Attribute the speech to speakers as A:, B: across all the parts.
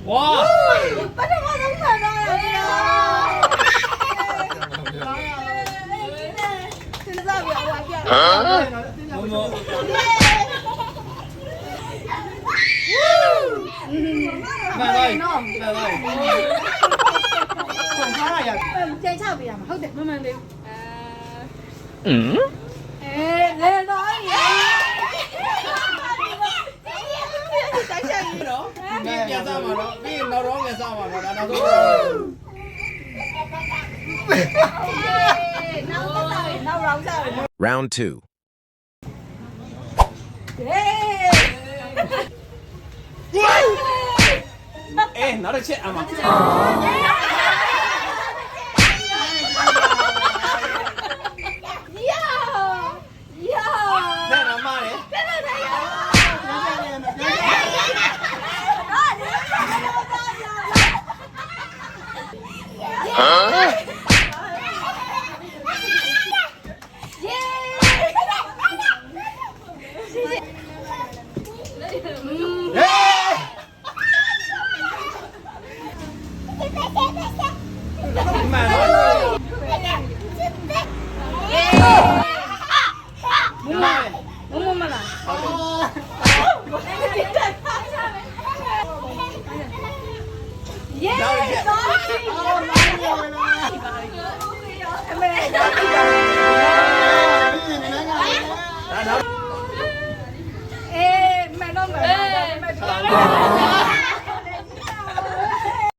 A: 哇！
B: 把这话都看到了，这个咋表啊？
A: 么。慢慢，慢慢。
B: 放开了呀！再差别嘛，好的，慢慢的。来到哎呀！再下一个。
A: 别上嘛了，别老容易上嘛了，那都。
C: Round 2.
A: Eh, nó được chết à mà. Đây là ma đấy.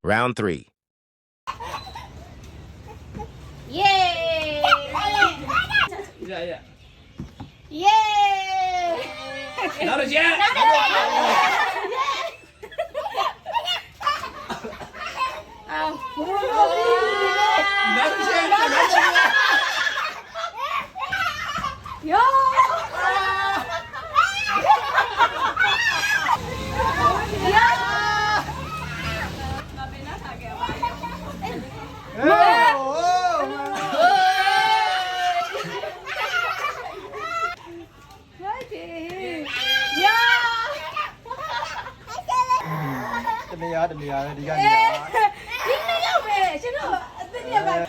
C: Round 3.
B: Yeah!
A: Dạ dạ.
B: Yeah!
A: Nó được chết. Nó được chết.
B: Yo!
D: Đừng đi đi ra.
B: Chính nó nhau về, chứ nó tự nhiên mà.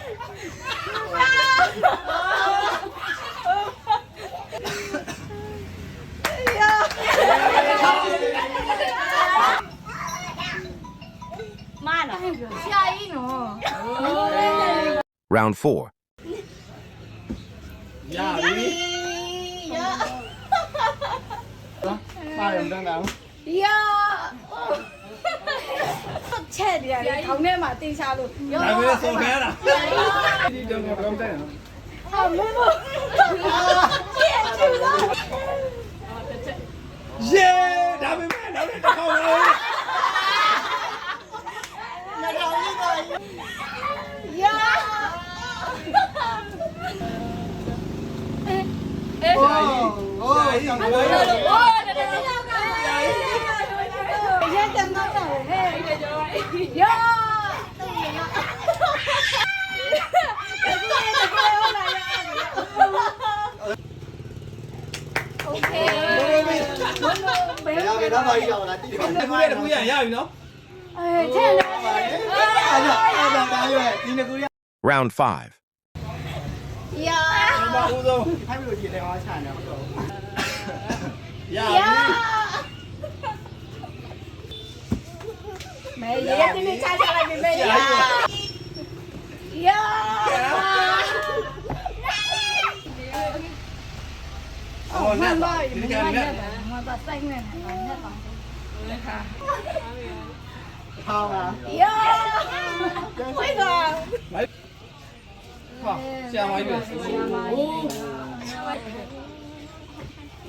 B: Man à? Sai nó.
C: Round 4.
A: Dạ đi.
D: Ba đừng đang nào.
B: Yeah. Chết đi à, không nên mà tin sao luôn.
A: Lại bây giờ số khé nào. Đi đường một công tay nào.
B: Không nên mà. Chết chịu rồi.
A: Yeah, đã bị mẹ đâu đấy không đâu.
B: Là đâu như vậy. Yeah.
D: Nó bây giờ là đi
A: Cái cú này là cú gì nhá nó.
C: Round 5.
B: Yeah.
A: Ba cú rồi.
D: Hai mươi gì này hóa sản nào.
A: Dạ.
B: Mày vậy đi đi cha cha lại về đi. Yeah. Ngoan boy, ngoan nhất, ngoan bật xanh này, ngoan nhất còn.
D: Không à?
B: Yeah. Ôi giời.
A: Chào mọi người.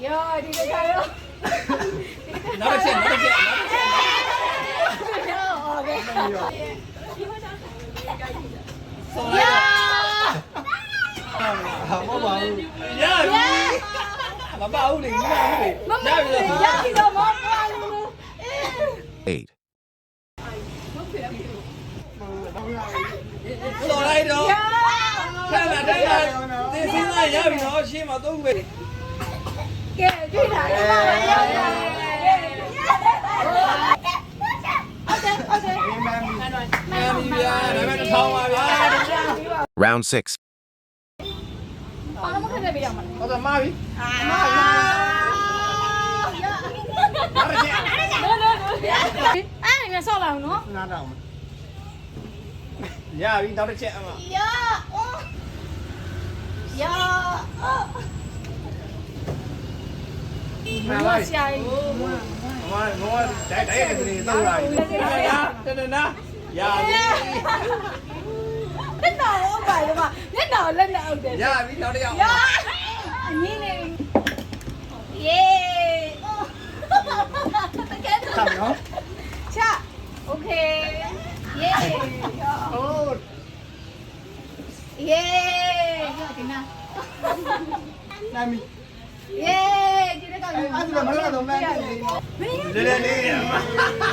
B: Yo, đi đi chơi đâu?
A: Nó được chết, nó được chết.
D: Không có bầu.
A: Yeah. Mà bao thì bao thì. Đã bây giờ.
B: Dạ thì đâu mà luôn.
C: 8.
A: တော်လိုက်တော့ခဏတိုင်းတိုင်းသင်စဉ်းစားရပြီနော်ရှင်းမှာသုံးပဲ
B: ကဲတွေ့တာလေဟုတ်တယ်ဟုတ်တယ်
A: မှန်ပြီဗျာဒါပေမဲ့တစ်ထောင်ပါဗျာ
C: Round 6.
B: ဘာမှမခက်တဲ့ပြရမှာ
A: ဟုတ်တယ်မှားပြီ
B: နော်နော်နော်အဲ့ငါဆော့လာအောင်နော်
D: နားတော့
A: ရပြီနောက်တစ်ချက်အမ မှန်ပါပြီ
B: ဆရာကြီး
A: မမတိုက်ရဲ့ကလေးတော့လာပြီတနနာရပြီ
B: လက်တော်ဟုတ်ပါလေမလက်တော်လက်နဲ့အောက်တယ်
A: ရပြီနောက်တစ်ယောက်
B: ရအနည်းနေယေတကယ်တော့
D: ဆက်နော်
B: ချโอเคယေ
D: โอ้
B: ယေဒီနာ
D: နာမီ
B: ယေဒီကကောင်
D: အဲ့ဒါမလာတော့မင်း
A: လေးလေးလေးရမှာ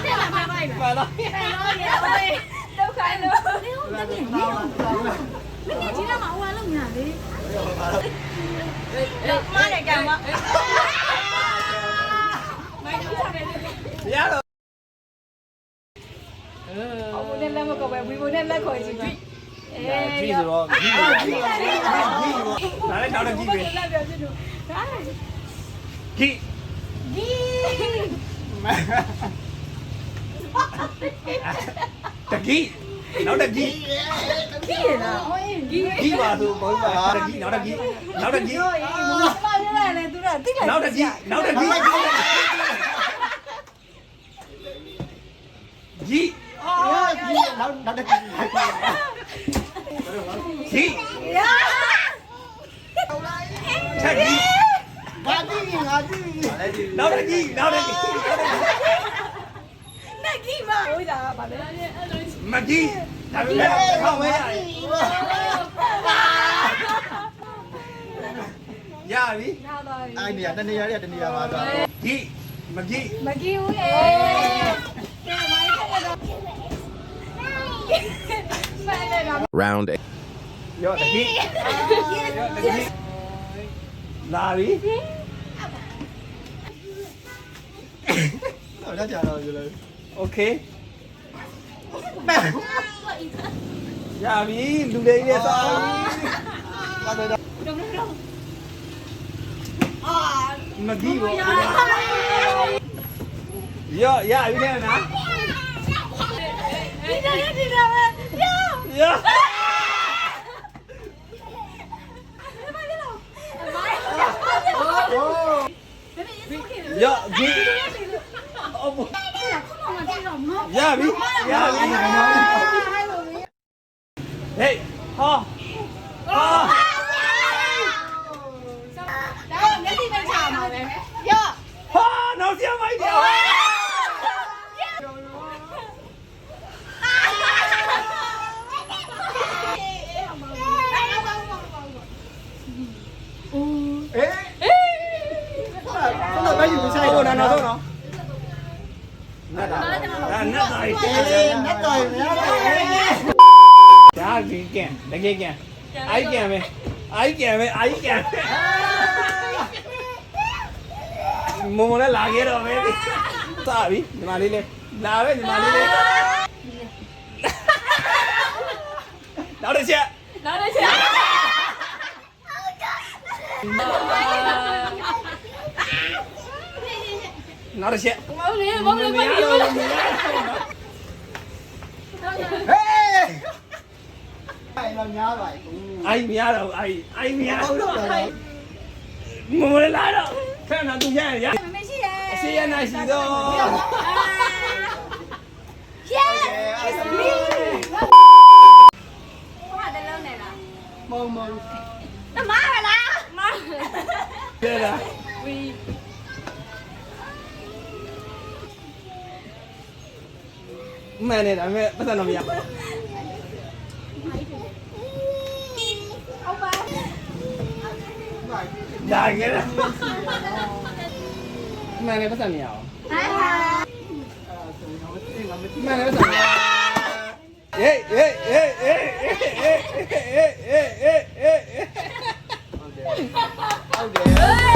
B: တက်လာမှာပါ
A: ပါတော့
B: တယ်နော်ယေဟိုတော့ခိုင်းလို့မင်းဒီနာမှာဟိုအလုံးညာလေမားရကမှာမိုင်းချတယ်
A: ရတော့
B: ဘုန်းနဲ့လက်မကောပဲဝီဘုန်းနဲ့လက်ခေါ်ကြည့်ပြီ
A: ပြီဆိုတော့ပြီဒါလည်းနောက်တစ်ကြည့်ပဲ
B: လက်ပြောချင်လို့ဒါ
A: ကြည့်
B: ဒီ
A: တကြီးနောက်တစ်ကြည့်
B: ဒီလားဟိုဒီ
A: ကြည့်ပါဆိုဘုန်းပါတကြီးနောက်တစ်ကြည့်နောက်တစ်ကြည့်
B: မမရလေသူကတိလိုက်
A: နောက်တစ်ကြည့်နောက်တစ်ကြည့်ကြည့်
D: နောက်တစ်ခါ
A: ကြည့်
B: ရ
A: ချက်ကြည့်
D: ငါကြည့်ငါကြည့်
A: နောက်တစ်ကြည့်နောက်တစ်ကြည့်
B: နက်ကြီးမဟိုဒါပါလေ
A: မကြည့်ဒါပေမဲ့ထောက်မဲရတယ်ရပြီ
B: နားတော့
D: အဲ့ဒီတနေရာတနေရာမှာတော့
A: ကြည့်မကြည့်
B: မကြီးဘူးလေကဲမိုင်းတက်တော့မလဲတော့
C: Round 8.
A: ရောတကြီးရောတကြီးလာပြီ
D: တော့ကြာတော့ကြလို့
A: โอเคရပြီလူလေးနဲ့စောင်း
D: ပါတော့
A: မကြည့်ဘူးရောရပြီလေနော်
B: ဒီတော့ဒီတော့ရ
A: ရောရောကြည့်အော်ရပြီရပြီဟေးဟာဟာ
B: ဒါမျက်စိနဲ့ချာမှာပဲရ
A: ဟာနောက်ကျမိုက်တယ်
D: အေးတော့ဘာယူဆိုင်
A: ဟို
D: တော့
A: နော်
D: နော်
A: နော်နတ်တာနတ်တာ
D: အေးနဲ့တော့ရရတယ်
A: ဒါဒီကန်တကယ်ကန်အိုက်ကန်ပဲအိုက်ကန်ပဲအိုက်ကန်မမလည်းလာခဲ့တော့ပဲစပြီညီမလေးလေးလာပဲညီမလေးလေးနောက်တစ်ချက်
B: နောက်တစ်ချက်
A: နောက်တစ်ချက်
B: မဟုတ်လေမဟုတ်လေမဟုတ်လေ
D: ဟေးအဲ့တော့ညားပါ
A: အိုက်မရတော့အိုက်မရ
D: ဟုတ်တော့
A: မမလည်းလာတော့ခဏသူရရ
B: မရှိရဲ
A: အစီရနိုင်ရှိတော့
B: yes me ဟိုကတလုံးနဲ့လား
D: မုံမုံ
B: တမရလားမ
A: တဲ့လား
B: ဝီ
A: မှန်တယ်ဒါပေမဲ့ပတ်သက်တော့မရ
B: ဟုတ်ပါ
A: လာခဲ့တာမှန်တယ်ပတ်သက်မရအောင်
B: ဟာ
A: မှန်တယ်ပတ်သက်မရဟေးဟေး
D: ဟုတ်တယ်